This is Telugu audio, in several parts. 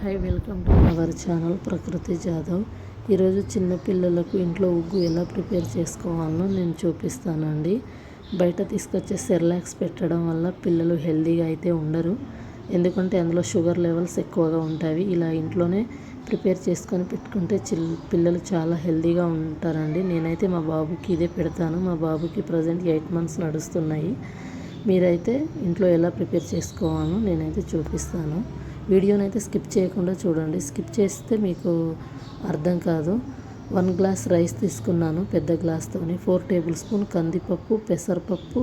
Hi, welcome to our channel ప్రకృతి జాదవ్. ఈరోజు చిన్న పిల్లలకు ఇంట్లో ఉగ్గు ఎలా ప్రిపేర్ చేసుకోవాలో నేను చూపిస్తానండి. బయట తీసుకొచ్చే సెర్లాక్స్ పెట్టడం వల్ల పిల్లలు హెల్తీగా అయితే ఉండరు, ఎందుకంటే అందులో షుగర్ లెవెల్స్ ఎక్కువగా ఉంటాయి. ఇలా ఇంట్లోనే ప్రిపేర్ చేసుకొని పెట్టుకుంటే పిల్లలు చాలా హెల్తీగా ఉంటారండి. నేనైతే మా బాబుకి ఇదే పెడతాను. మా బాబుకి ప్రజెంట్ 8 months నడుస్తున్నాయి. మీరైతే ఇంట్లో ఎలా ప్రిపేర్ చేసుకోవాలో నేనైతే చూపిస్తాను. వీడియోని అయితే స్కిప్ చేయకుండా చూడండి. స్కిప్ చేస్తే మీకు అర్థం కాదు. 1 glass రైస్ తీసుకున్నాను పెద్ద గ్లాస్తోని. 4 tablespoon కందిపప్పు, పెసరపప్పు,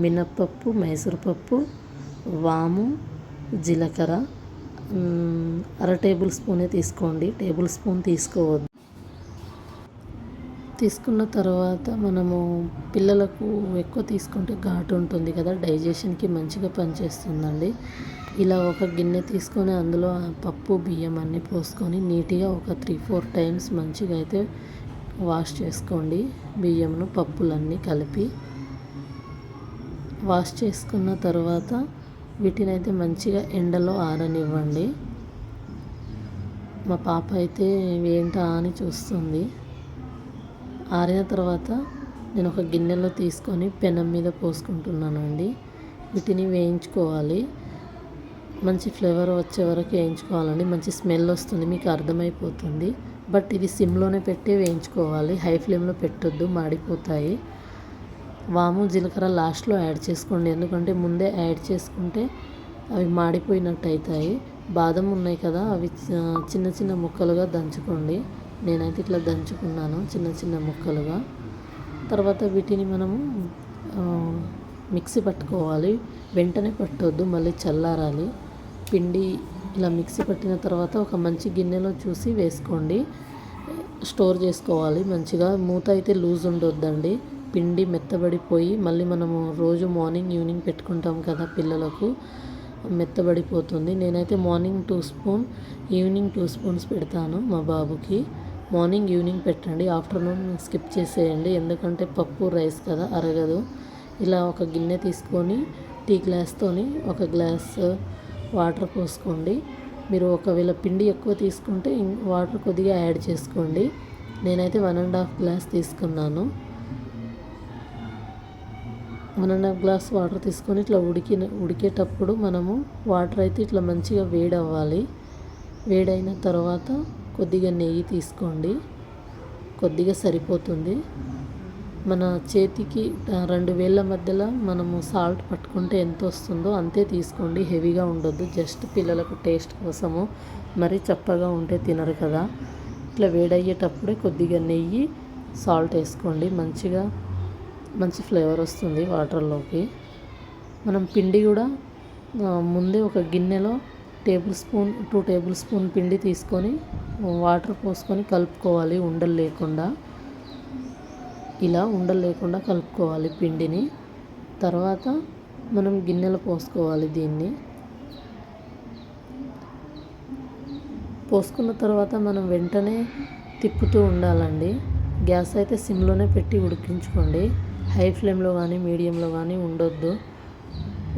మినప్పప్పు, మైసూర్పప్పు, వాము, జీలకర్ర 1/2 tablespoon తీసుకోండి, టేబుల్ స్పూన్ తీసుకోవద్దు. తీసుకున్న తర్వాత మనము పిల్లలకు ఎక్కువ తీసుకుంటే ఘాటు ఉంటుంది కదా, డైజెషన్కి మంచిగా పనిచేస్తుందండి. ఇలా ఒక గిన్నె తీసుకొని అందులో పప్పు బియ్యం అన్నీ పోసుకొని నీట్గా ఒక 3-4 times మంచిగా అయితే వాష్ చేసుకోండి. బియ్యంను పప్పులన్నీ కలిపి వాష్ చేసుకున్న తర్వాత వీటిని అయితే మంచిగా ఎండలో ఆరనివ్వండి. మా పాప అయితే ఏంటా అని చూస్తుంది. ఆరిన తర్వాత నేను ఒక గిన్నెలో తీసుకొని పెనం మీద పోసుకుంటున్నానండి. వీటిని వేయించుకోవాలి. మంచి ఫ్లేవర్ వచ్చే వరకు వేయించుకోవాలండి. మంచి స్మెల్ వస్తుంది, మీకు అర్థమైపోతుంది. బట్ ఇది సిమ్లోనే పెట్టి వేయించుకోవాలి, హై ఫ్లేమ్లో పెట్టొద్దు, మాడిపోతాయి. వాము జీలకర్ర లాస్ట్లో యాడ్ చేసుకోండి, ఎందుకంటే ముందే యాడ్ చేసుకుంటే అవి మాడిపోయినట్టు అవుతాయి. బాదం ఉన్నాయి కదా, అవి చిన్న చిన్న ముక్కలుగా దంచుకోండి. నేనైతే ఇట్లా దంచుకున్నాను చిన్న చిన్న ముక్కలుగా. తర్వాత వీటిని మనము మిక్సీ పట్టుకోవాలి. వెంటనే పట్టొద్దు, మళ్ళీ చల్లారాలి. పిండి ఇలా మిక్సీ పట్టిన తర్వాత ఒక మంచి గిన్నెలో చూసి వేసుకోండి. స్టోర్ చేసుకోవాలి మంచిగా. మూత అయితే లూజ్ ఉండొద్దండి, పిండి మెత్తబడిపోయి మళ్ళీ మనము రోజు మార్నింగ్ ఈవినింగ్ పెట్టుకుంటాం కదా పిల్లలకు, మెత్తబడిపోతుంది. నేనైతే మార్నింగ్ 2 spoon, ఈవినింగ్ 2 spoons పెడతాను మా బాబుకి. మార్నింగ్ ఈవినింగ్ పెట్టండి, ఆఫ్టర్నూన్ స్కిప్ చేసేయండి, ఎందుకంటే పప్పు రైస్ కదా అరగదు. ఇలా ఒక గిన్నె తీసుకొని టీ గ్లాస్తోని 1 glass వాటర్ పోసుకోండి. మీరు ఒకవేళ పిండి ఎక్కువ తీసుకుంటే వాటర్ కొద్దిగా యాడ్ చేసుకోండి. నేనైతే 1.5 glass తీసుకున్నాను. 1.5 glass వాటర్ తీసుకొని ఇట్లా ఉడికేటప్పుడు మనము వాటర్ అయితే ఇట్లా మంచిగా వేడవ్వాలి. వేడైన తర్వాత కొద్దిగా నెయ్యి తీసుకోండి, కొద్దిగా సరిపోతుంది. మన చేతికి 2 వేళ్ళ మధ్యలో మనము సాల్ట్ పట్టుకుంటే ఎంత వస్తుందో అంతే తీసుకోండి, హెవీగా ఉండొద్దు. జస్ట్ పిల్లలకు టేస్ట్ కోసము, మరీ చప్పగా ఉంటే తినరు కదా. ఇట్లా వేడయ్యేటప్పుడే కొద్దిగా నెయ్యి, సాల్ట్ వేసుకోండి. మంచి ఫ్లేవర్ వస్తుంది వాటర్లోకి. మనం పిండి కూడా ముందే ఒక గిన్నెలో 2 tablespoon పిండి తీసుకొని వాటర్ పోసుకొని కలుపుకోవాలి, ఉండలు లేకుండా. ఇలా ఉండలు లేకుండా కలుపుకోవాలి పిండిని. తర్వాత మనం గిన్నెలో పోసుకోవాలి. దీన్ని పోసుకున్న తర్వాత మనం వెంటనే తిప్పుతూ ఉండాలండి. గ్యాస్ అయితే సిమ్లోనే పెట్టి ఉడికించుకోండి, హై ఫ్లేమ్లో కానీ మీడియంలో కానీ ఉండొద్దు.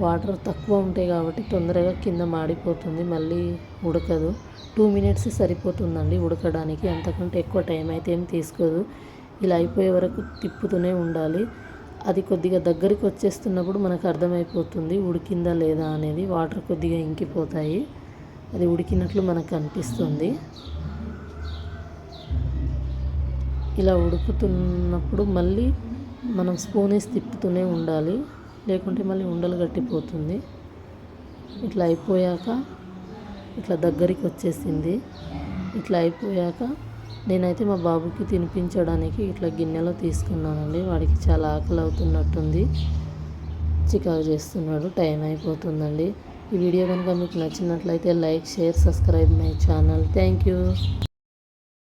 వాటర్ తక్కువ ఉంటాయి కాబట్టి తొందరగా కింద మాడిపోతుంది, మళ్ళీ ఉడకదు. 2 minutes సరిపోతుందండి ఉడకడానికి, అంతకంటే ఎక్కువ టైం అయితే ఏం తీసుకోదు. ఇలా అయిపోయే వరకు తిప్పుతూనే ఉండాలి. అది కొద్దిగా దగ్గరికి వచ్చేస్తున్నప్పుడు మనకు అర్థమైపోతుంది ఉడికిందా లేదా అనేది. వాటర్ కొద్దిగా ఇంకిపోతాయి, అది ఉడికినట్లు మనకు అనిపిస్తుంది. ఇలా ఉడుకుతున్నప్పుడు మళ్ళీ మనం స్పూన్ వేసి తిప్పుతూనే ఉండాలి, లేకుంటే మళ్ళీ ఉండలు గట్టిపోతుంది. ఇట్లా అయిపోయాక ఇట్లా దగ్గరికి వచ్చేసింది. ఇట్లా అయిపోయాక నేనైతే మా బాబుకి తినిపించడానికి ఇట్లా గిన్నెలో తీసుకున్నానండి. వాడికి చాలా ఆకలి అవుతున్నట్టుంది, చికాకు చేస్తున్నాడు. టైం అయిపోతుందండి. ఈ వీడియో కనుక మీకు నచ్చినట్లయితే like, share, subscribe my channel. Thank you.